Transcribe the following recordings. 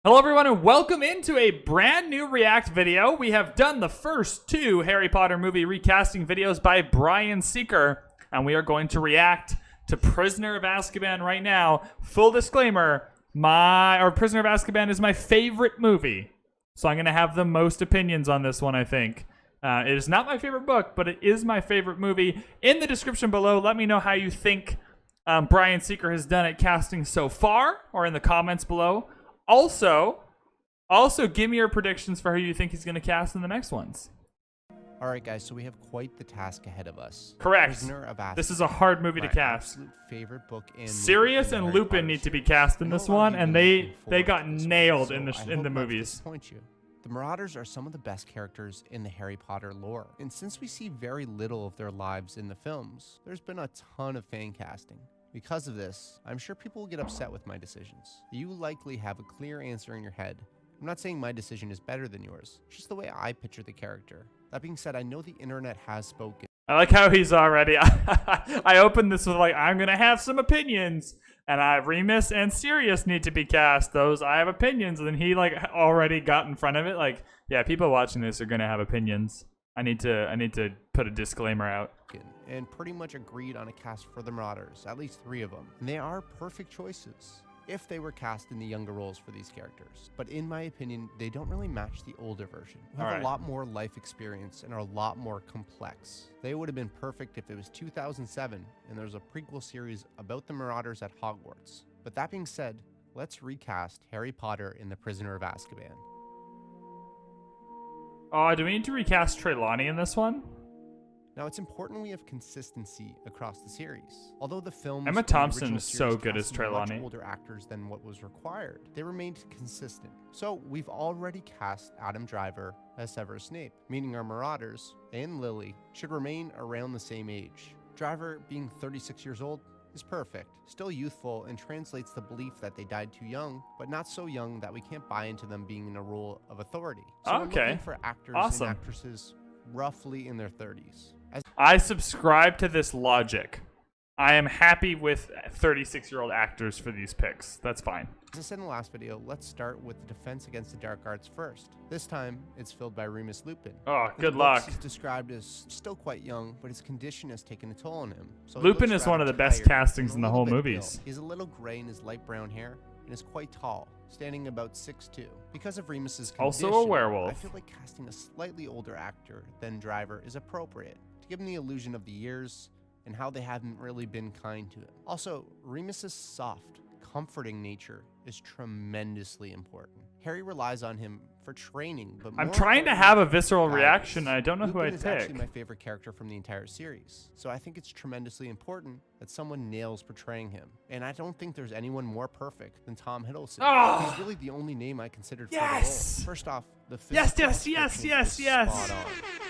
Hello everyone and welcome into a brand new React video. We have done the first two Harry Potter movie recasting videos by Bryan Seeker, and we are going to react to Prisoner of Azkaban right now. Full disclaimer, Prisoner of Azkaban is my favorite movie, so I'm going to have the most opinions on this one, I think. It is not my favorite book, but it is my favorite movie. In the description below, let me know how you think Bryan Seeker has done at casting so far, or in the comments below. Also, give me your predictions for who you think he's going to cast in the next ones. All right, guys, so we have quite the task ahead of us. Correct. Prisoner of Azkaban. This is a hard movie to cast. Absolute favorite book in Sirius in and Harry Lupin Potter need to be series. cast in this one, and they got this nailed one, in the so I in hope the not to movies. disappoint you. The Marauders are some of the best characters in the Harry Potter lore, and since we see very little of their lives in the films, there's been a ton of fan casting. Because of this, I'm sure people will get upset with my decisions. You likely have a clear answer in your head. I'm not saying my decision is better than yours, it's just the way I picture the character. That being said, I know the internet has spoken. I like how he's already. I opened this with like, I'm gonna have some opinions, and Remus and Sirius need to be cast. Those I have opinions, and then he like already got in front of it. Like, yeah, people watching this are gonna have opinions. I need to put a disclaimer out. And pretty much agreed on a cast for the Marauders, at least 3 of them. And they are perfect choices if they were cast in the younger roles for these characters. But in my opinion, they don't really match the older version, who have a lot more life experience and are a lot more complex. They would have been perfect if it was 2007 and there was a prequel series about the Marauders at Hogwarts. But that being said, let's recast Harry Potter in The Prisoner of Azkaban. Oh, do we need to recast Trelawney in this one? Now, it's important we have consistency across the series. Although the films Emma and the Thompson original is so series good as casted Trelawney. much older actors than what was required, they remained consistent. So we've already cast Adam Driver as Severus Snape, meaning our Marauders and Lily should remain around the same age. Driver, being 36 years old, is perfect, still youthful, and translates the belief that they died too young, but not so young that we can't buy into them being in a role of authority. So we're looking for actors and actresses roughly in their 30s. I subscribe to this logic. I am happy with 36-year-old actors for these picks. That's fine. As I said in the last video, let's start with the defense against the dark arts first. This time, it's filled by Remus Lupin. Oh, good luck. He's described as still quite young, but his condition has taken a toll on him. So Lupin is one of the best castings in the whole movies. He's a little gray in his light brown hair and is quite tall, standing about 6'2". Because of Remus's condition, also a werewolf. I feel like casting a slightly older actor than Driver is appropriate to give him the illusion of the years and how they haven't really been kind to him. Also, Remus's soft, comforting nature is tremendously important. Harry relies on him for training, but I'm trying to have a visceral reaction. I don't know who I'd Lupin is pick. actually my favorite character from the entire series, so I think it's tremendously important that someone nails portraying him. And I don't think there's anyone more perfect than Tom Hiddleston. Oh! He's really the only name I considered for Yes! the role. First off, the Yes! spot on.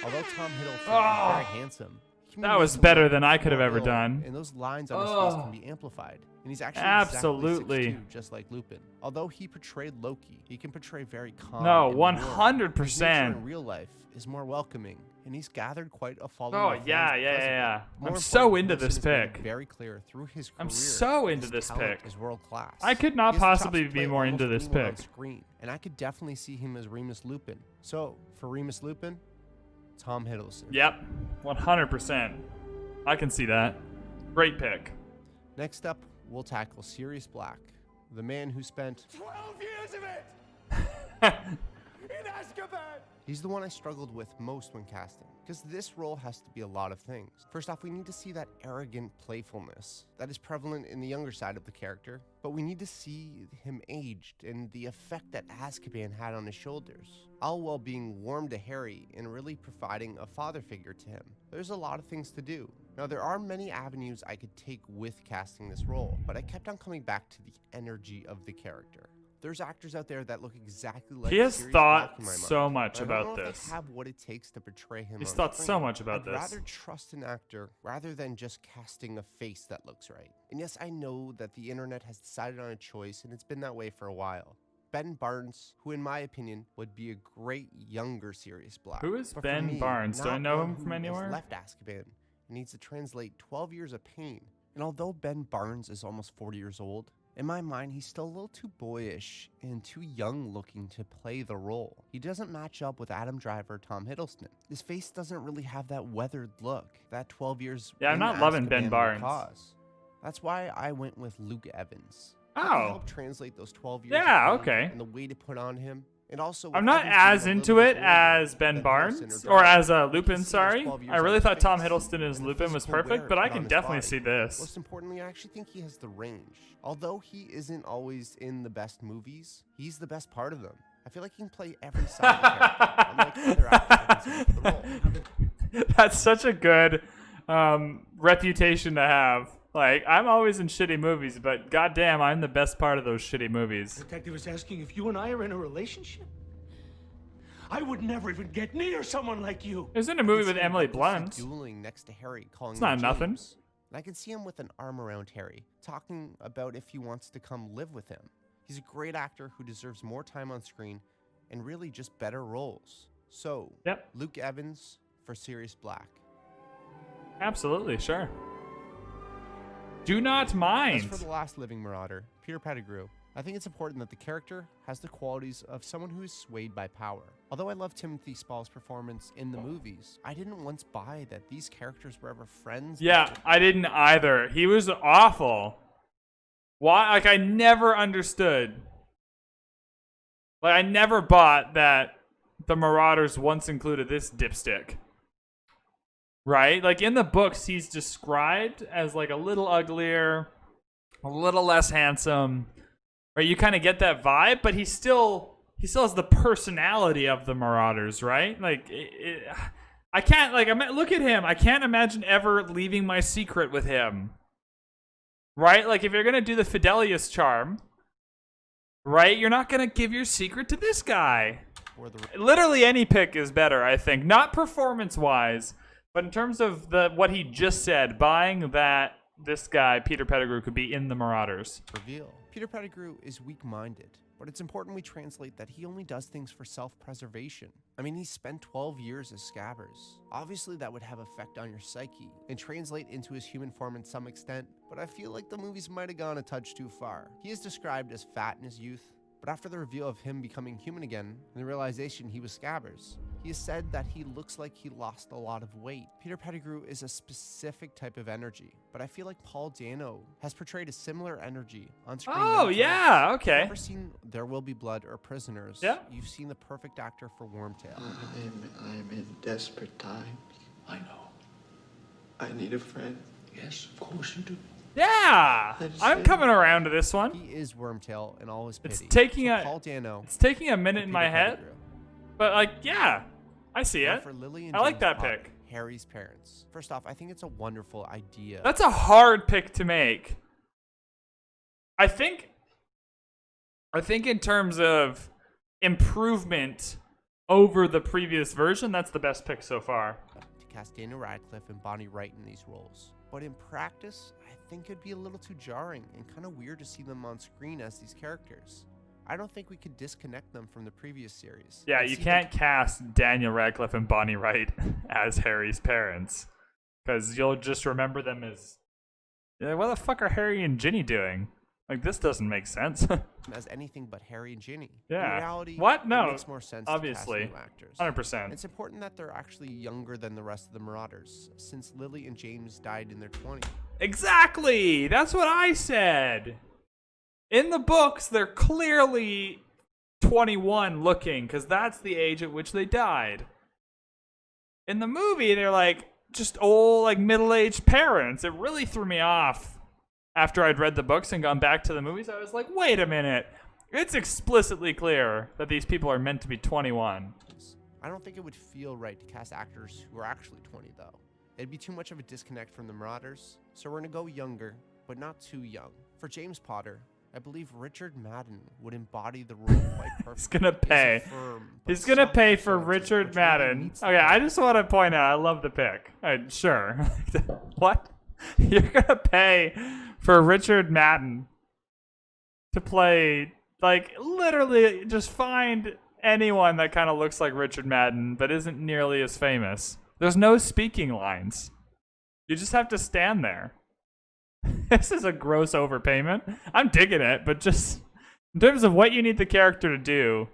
Although Tom Hiddleston is very handsome, that was better than I could have ever done. And those lines on his face can be amplified. And he's actually absolutely exactly 6'2", just like Lupin. Although he portrayed Loki, he can portray very calm. No, 100%. 100%. In real life is more welcoming, and he's gathered quite a following. Oh yeah. I'm so into this pick. Very clear through his career. I'm so into this pick. Is world class. I could not possibly be more into this pick. Screen, and I could definitely see him as Remus Lupin. So for Remus Lupin, Tom Hiddleston. Yep, 100%. I can see that. Great pick. Next up, we'll tackle Sirius Black, the man who spent 12 years of it in Azkaban. He's the one I struggled with most when casting, because this role has to be a lot of things. First off, we need to see that arrogant playfulness that is prevalent in the younger side of the character, but we need to see him aged and the effect that Azkaban had on his shoulders, all while being warm to Harry and really providing a father figure to him. There's a lot of things to do. Now, there are many avenues I could take with casting this role, but I kept on coming back to the energy of the character. There's actors out there that look exactly like he has Sirius thought Black in my mind, so much but I don't about know if this. they have what it takes to portray him. He's on thought screen. so much about I'd this. rather trust an actor rather than just casting a face that looks right. And yes, I know that the internet has decided on a choice, and it's been that way for a while. Ben Barnes, who in my opinion would be a great younger Sirius Black. Who is But for Ben me, Barnes? Do I not know one him from who has anywhere? left Azkaban and needs to translate 12 years of pain. And although Ben Barnes is almost 40 years old, In my mind, he's still a little too boyish and too young looking to play the role. He doesn't match up with Adam Driver or Tom Hiddleston. His face doesn't really have that weathered look that 12 years Yeah, I'm in not loving Ben Azkaban would Barnes. cause. That's why I went with Luke Evans. Oh. He can help translate those 12 years Yeah, of pain okay. and the way to put on him. And also, I'm with not Evans as being a into little it bit older as Ben than Barnes Hiddleston or as Driver, you Lupin, can see sorry. those 12 years I on really his thought Tom face Hiddleston as and the Lupin was physical wear perfect, it but I put can on his definitely body. see this. Most importantly, I actually think he has the range. Although he isn't always in the best movies, he's the best part of them. I feel like he can play every side of the character, unlike other actors considered for the role. That's such a good reputation to have. Like, I'm always in shitty movies, but goddamn, I'm the best part of those shitty movies. Detective is asking if you and I are in a relationship. I would never even get near someone like you. It was in a movie I can with see him Emily helplessly Blunt. dueling next to Harry, calling It's him not nothing. James. And I can see him with an arm around Harry, talking about if he wants to come live with him. He's a great actor who deserves more time on screen and really just better roles. So, Yep. Luke Evans for Sirius Black. Absolutely, sure. Do not As mind. for the last living Marauder, Peter Pettigrew, I think it's important that the character has the qualities of someone who is swayed by power. Although I love Timothy Spall's performance in the movies, I didn't once buy that these characters were ever friends. Yeah, I didn't either. He was awful. Why? Like, I never understood. Like, I never bought that the Marauders once included this dipstick. Right? Like, in the books, he's described as, like, a little uglier, a little less handsome. Right? You kind of get that vibe, but he still has the personality of the Marauders, right? Like, I can't, like, look at him. I can't imagine ever leaving my secret with him. Right? Like, if you're going to do the Fidelius charm, right, you're not going to give your secret to this guy. Or the Literally any pick is better, I think. Not performance-wise, but in terms of what he just said, buying that this guy, Peter Pettigrew, could be in the Marauders. reveal. Peter Pettigrew is weak-minded, but it's important we translate that he only does things for self-preservation. I mean, he spent 12 years as Scabbers. Obviously, that would have effect on your psyche and translate into his human form in some extent, but I feel like the movies might have gone a touch too far. He is described as fat in his youth, but after the reveal of him becoming human again and the realization he was Scabbers, he has said that he looks like he lost a lot of weight. Peter Pettigrew is a specific type of energy, but I feel like Paul Dano has portrayed a similar energy on screen. Oh, many times. yeah, If okay. you've ever seen There Will Be Blood or Prisoners, Yeah. you've seen the perfect actor for Wormtail. I'm in desperate times. I know. I need a friend. Yes, of course you do. Yeah! Let's I'm see. coming around to this one. He is Wormtail in all his pity. It's taking So a- Paul Dano. It's taking a minute for in my Peter head, Pettigrew. but, like, yeah, I see Now it. for Lily and I like James that Potter, pick. Harry's parents. First off, I think it's a wonderful idea. That's a hard pick to make. I think in terms of improvement over the previous version, that's the best pick so far. to cast Daniel Radcliffe and Bonnie Wright in these roles. But in practice, I think it'd be a little too jarring and kind of weird to see them on screen as these characters. I don't think we could disconnect them from the previous series. Yeah, I'd you see can't cast Daniel Radcliffe and Bonnie Wright as Harry's parents, because you'll just remember them as, yeah, what the fuck are Harry and Ginny doing? Like, this doesn't make sense. them as anything but Harry and Ginny. Yeah. In reality, What? it No, makes more sense obviously. to cast new actors. 100%. It's important that they're actually younger than the rest of the Marauders, since Lily and James died in their 20s. Exactly! That's what I said! In the books, they're clearly 21 looking, because that's the age at which they died. In the movie, they're like just old, like middle-aged parents. It really threw me off after I'd read the books and gone back to the movies. I was like, wait a minute. It's explicitly clear that these people are meant to be 21. I don't think it would feel right to cast actors who are actually 20, though. It'd be too much of a disconnect from the Marauders, so we're gonna go younger, but not too young. For James Potter, I believe Richard Madden would embody the role quite perfectly. He's gonna pay. He's a firm, but He's gonna soft pay for personality, Richard which really Madden. meets the Okay, I part. just want to point out, I love the pick. Sure. What? You're gonna pay for Richard Madden to play, like, literally just find anyone that kind of looks like Richard Madden but isn't nearly as famous. There's no speaking lines. You just have to stand there. This is a gross overpayment. I'm digging it, but just in terms of what you need the character to do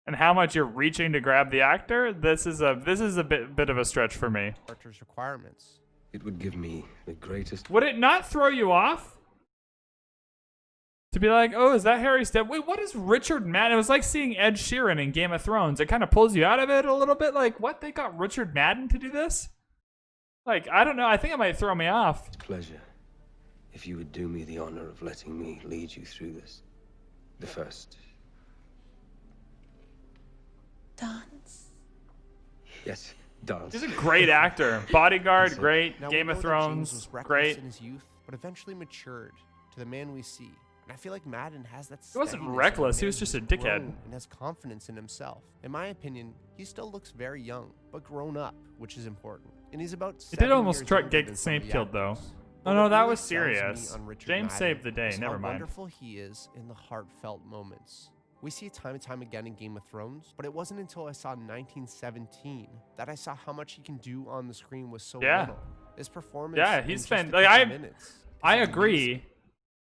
and how much you're reaching to grab the actor, this is a bit of a stretch for me. Character's requirements. It would give me the greatest. Would it not throw you off? To be like, oh, is that Harry Step? Wait, what is Richard Madden? It was like seeing Ed Sheeran in Game of Thrones. It kind of pulls you out of it a little bit. Like, what? They got Richard Madden to do this? Like, I don't know. I think it might throw me off. Pleasure. If you would do me the honor of letting me lead you through this. The first. Dance. Yes, dance. He's a great actor. Bodyguard, Listen. great. Now, Game we of know that James Thrones, was reckless great. in his youth, but eventually matured to the man we see. And I feel like Madden has that. He wasn't steadiness of reckless, a he man was just a who's dickhead. grown and has confidence in himself. In my opinion, he still looks very young, but grown up, which is important. And he's about. He did almost try get Snape killed, though. But Oh no, what that really was sells me serious. on Richard James Madden saved the day. is Never how mind. wonderful he is in the heartfelt moments. We see it time and time again in Game of Thrones, but it wasn't until I saw 1917 that I saw how much he can do on the screen with so Yeah. little. His performance. Yeah, in he's just been a like couple I minutes I is agree. amazing.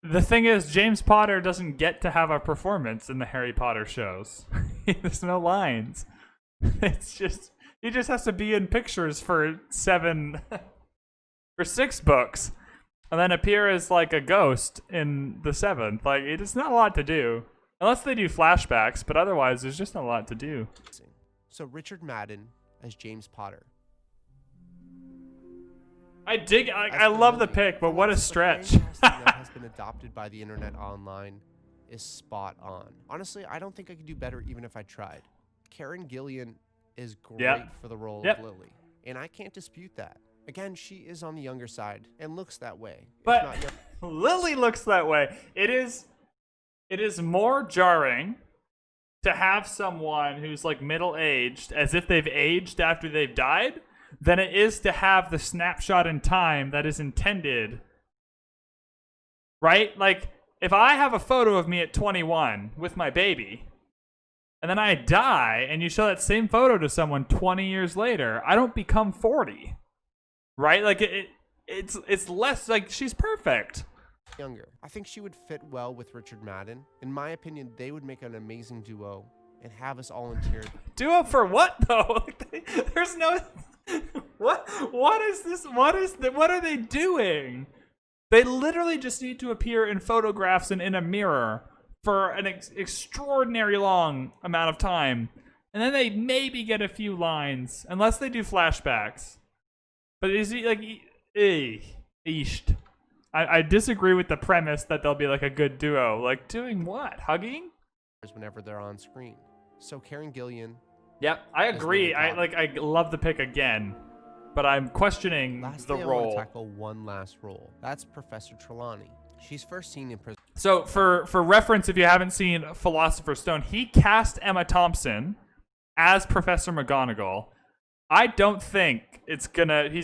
The thing is, James Potter doesn't get to have a performance in the Harry Potter shows. There's no lines. It's just he just has to be in pictures for 6 books, and then appear as like a ghost in the 7th. Like it's not a lot to do, unless they do flashbacks. But otherwise, there's just not a lot to do. So Richard Madden as James Potter. I love the pick, but what a stretch. The casting that has been adopted by the internet online is spot on. Honestly, I don't think I could do better even if I tried. Karen Gillian is great Yep. for the role Yep. of Lily, and I can't dispute that. Again, she is on the younger side and looks that way. if But not yet. Lily looks that way. It is more jarring to have someone who's like middle-aged as if they've aged after they've died than it is to have the snapshot in time that is intended. Right? Like if I have a photo of me at 21 with my baby and then I die and you show that same photo to someone 20 years later, I don't become 40. Right? Like it's less like she's perfect. Younger. I think she would fit well with Richard Madden. In my opinion, they would make an amazing duo and have us all in tears. Duo for what though? There's no what is this? What are they doing? They literally just need to appear in photographs and in a mirror for an extraordinary long amount of time. And then they maybe get a few lines unless they do flashbacks. But is he like eashed? I disagree with the premise that they'll be like a good duo. Like doing what? Hugging? Whenever they're on screen. So Karen Gillian. Yep, I agree. Lily Collins. I love the pick again, but I'm questioning Lastly, the I want role. to tackle one last role. That's Professor Trelawney. She's first seen in prison. So for reference, if you haven't seen Philosopher's Stone, he cast Emma Thompson as Professor McGonagall. I don't think he's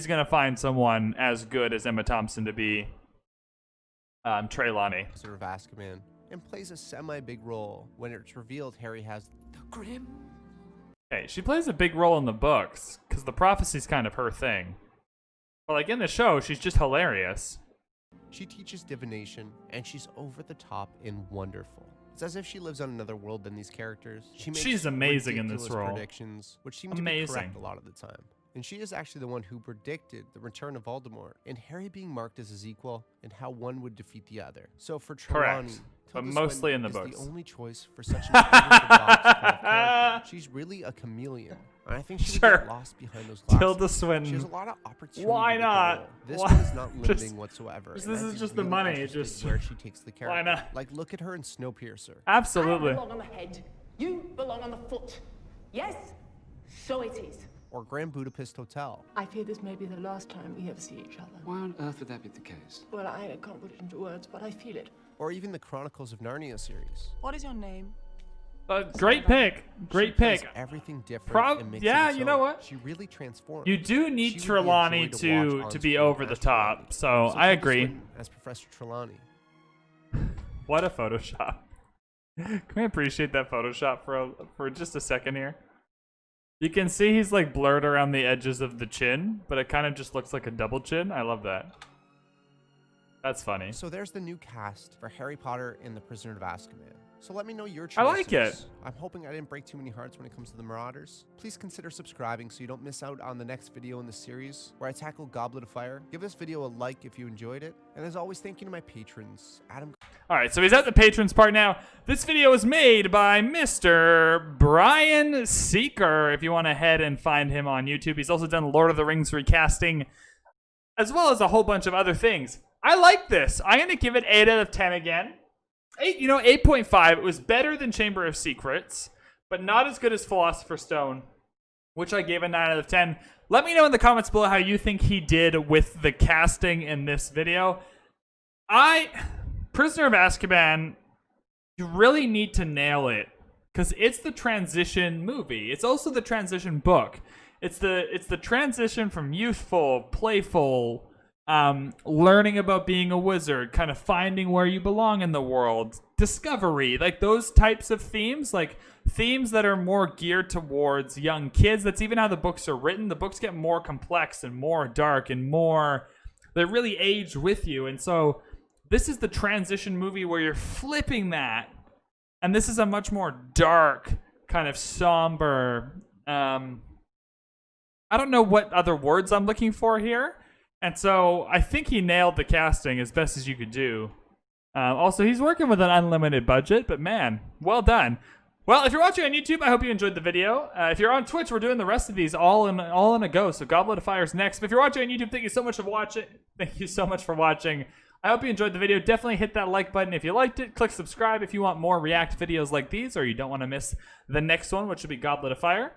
gonna find someone as good as Emma Thompson to be Trelawney. Of Azkaban, and plays a semi-big role when it's revealed Harry has the Grim. Hey, she plays a big role in the books because the prophecy's kind of her thing. But like in the show, she's just hilarious. She teaches divination, and she's over the top and wonderful. It's as if she lives on another world than these characters. She's amazing in this ridiculous role. Predictions, which seem to be Amazing. correct a lot of the time. And she is actually the one who predicted the return of Voldemort, and Harry being marked as his equal, and how one would defeat the other. So for Trelawney, Correct. But Tilda mostly in Swinton the is books. the only choice for such an unorthodox kind of character. She's really a chameleon, and I think she would Sure. get lost behind those glasses. Tilda She has a Swinton. lot of opportunity. Why with the not? role. This Why- one is not limiting just- whatsoever. this and is I'd be just the really money, interested just- where she takes the character. not? Like, look at her in Snowpiercer. Absolutely. I belong on the head. You belong on the foot. Yes? So it is. Or Grand Budapest Hotel. I fear this may be the last time we ever see each other. Why on earth would that be the case? Well, I can't put it into words, but I feel it. Or even the Chronicles of Narnia series. What is your name? Great pick. Great She plays pick. everything different. and makes it Yeah, its you know own. what? She really transforms. You do She need would be a Trelawney joy to watch on be screen over the as top. Trelawney. So I Tilda agree. Swinton as Professor Trelawney. What a Photoshop. Can we appreciate that Photoshop for just a second here? You can see he's like blurred around the edges of the chin, but it kind of just looks like a double chin. I love that. That's funny. So there's the new cast for Harry Potter and the Prisoner of Azkaban. So let me know your choices. I like it. I'm hoping I didn't break too many hearts when it comes to the Marauders. Please consider subscribing so you don't miss out on the next video in the series where I tackle Goblet of Fire. Give this video a like if you enjoyed it. And as always, thank you to my patrons, Adam. All right, so he's at the patrons part now. This video was made by Mr. Bryan Seeker. If you want to head and find him on YouTube, he's also done Lord of the Rings recasting, as well as a whole bunch of other things. I like this. I'm going to give it 8 out of 10 again. 8.5. It was better than Chamber of Secrets, but not as good as Philosopher's Stone, which I gave a 9 out of 10. Let me know in the comments below how you think he did with the casting in this video. Prisoner of Azkaban, you really need to nail it, because it's the transition movie. It's also the transition book. It's the transition from youthful, playful, learning about being a wizard, kind of finding where you belong in the world, discovery, like those types of themes, like themes that are more geared towards young kids. That's even how the books are written. The books get more complex and more dark and more, they really age with you. And so this is the transition movie where you're flipping that. And this is a much more dark, kind of somber, I don't know what other words I'm looking for here. And so I think he nailed the casting as best as you could do. Also, he's working with an unlimited budget, but man, well done. Well, if you're watching on YouTube, I hope you enjoyed the video. If you're on Twitch, we're doing the rest of these all in a go. So Goblet of Fire's next. But if you're watching on YouTube, thank you so much for watching. Thank you so much for watching. I hope you enjoyed the video. Definitely hit that like button if you liked it. Click subscribe if you want more React videos like these, or you don't want to miss the next one, which will be Goblet of Fire.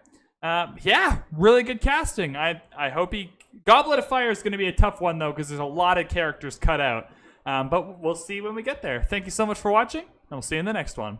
Yeah, really good casting. I hope Goblet of Fire is going to be a tough one, though, because there's a lot of characters cut out. But we'll see when we get there. Thank you so much for watching, and we'll see you in the next one.